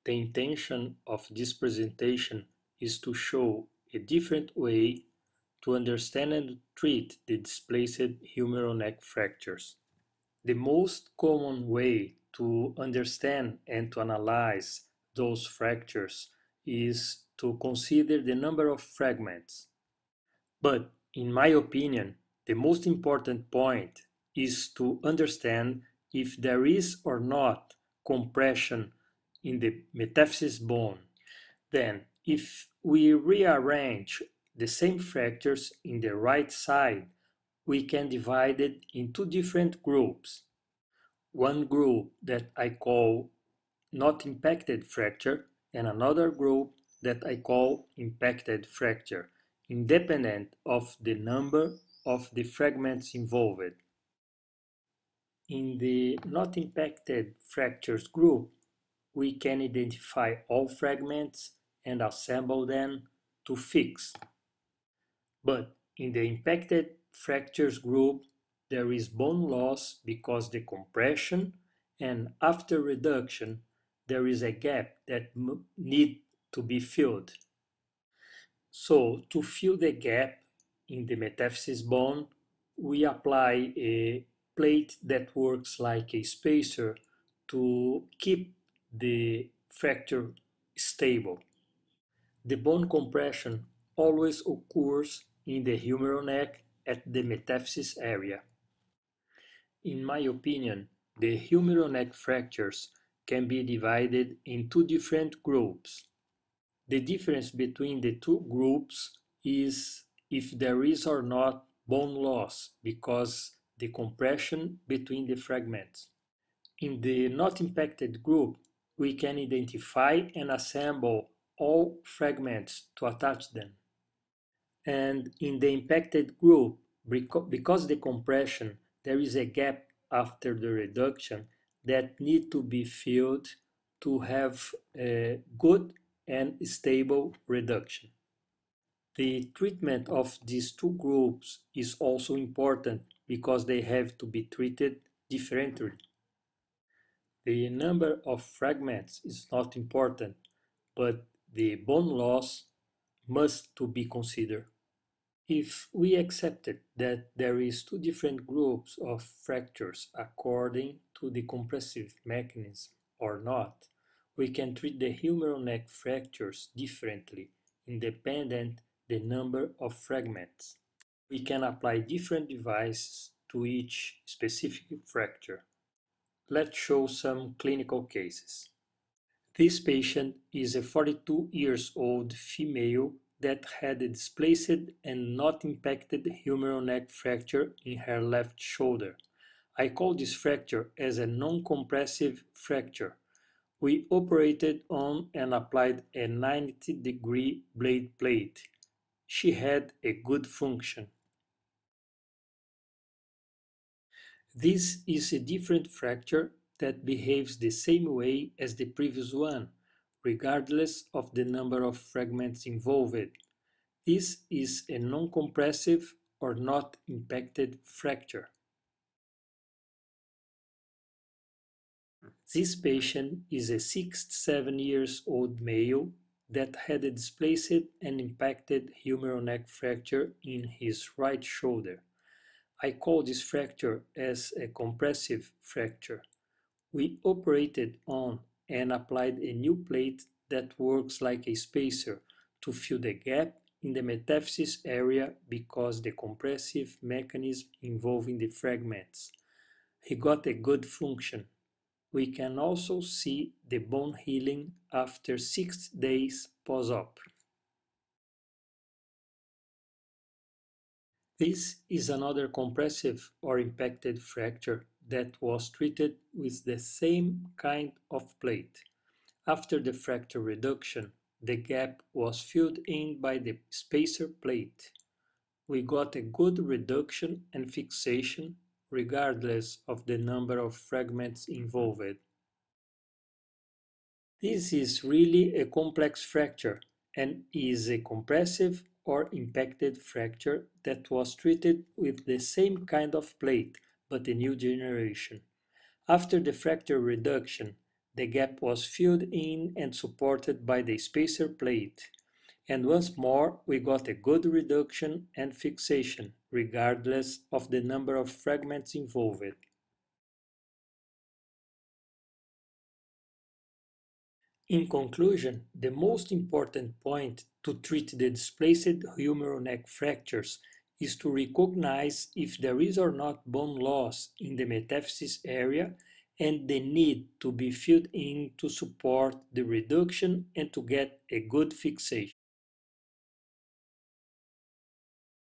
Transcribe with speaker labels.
Speaker 1: The intention of this presentation is to show a different way to understand and treat the displaced humeral neck fractures. The most common way to understand and to analyze those fractures is to consider the number of fragments. But in my opinion, the most important point is to understand if there is or not compression in the metaphysis bone. Then, if we rearrange the same fractures in the right side, we can divide it in two different groups. One group that I call not impacted fracture and another group that I call impacted fracture, independent of the number of the fragments involved. In the not impacted fractures group, we can identify all fragments and assemble them to fix. But in the impacted fractures group, there is bone loss because the compression, and after reduction, there is a gap that needs to be filled. So to fill the gap in the metaphysis bone, we apply a plate that works like a spacer to keep the fracture stable. The bone compression always occurs in the humeral neck at the metaphysis area. In my opinion, the humeral neck fractures can be divided in two different groups. The difference between the two groups is if there is or not bone loss because the compression between the fragments. In the not impacted group, we can identify and assemble all fragments to attach them. And in the impacted group, because the compression, there is a gap after the reduction that need to be filled to have a good and stable reduction. The treatment of these two groups is also important because they have to be treated differently. The number of fragments is not important, but the bone loss must to be considered. If we accepted that there is two different groups of fractures according to the compressive mechanism or not, we can treat the humeral neck fractures differently, independent the number of fragments. We can apply different devices to each specific fracture. Let's show some clinical cases. This patient is a 42 years old female that had a displaced and not impacted humeral neck fracture in her left shoulder. I call this fracture as a non-compressive fracture. We operated on and applied a 90-degree blade plate. She had a good function. This is a different fracture that behaves the same way as the previous one, regardless of the number of fragments involved. This is a non-compressive or not impacted fracture. This patient is a 67 years old male that had a displaced and impacted humeral neck fracture in his right shoulder. I call this fracture as a compressive fracture. We operated on and applied a new plate that works like a spacer to fill the gap in the metaphysis area because the compressive mechanism involving the fragments. He got a good function. We can also see the bone healing after 6 days post-op. This is another compressive or impacted fracture that was treated with the same kind of plate. After the fracture reduction, the gap was filled in by the spacer plate. We got a good reduction and fixation regardless of the number of fragments involved. This is really a complex fracture and is a compressive or impacted fracture that was treated with the same kind of plate but a new generation. After the fracture reduction, The gap was filled in and supported by the spacer plate, and once more we got a good reduction and fixation, regardless of the number of fragments involved. In conclusion, the most important point to treat the displaced humeral neck fractures is to recognize if there is or not bone loss in the metaphysis area and the need to be filled in to support the reduction and to get a good fixation.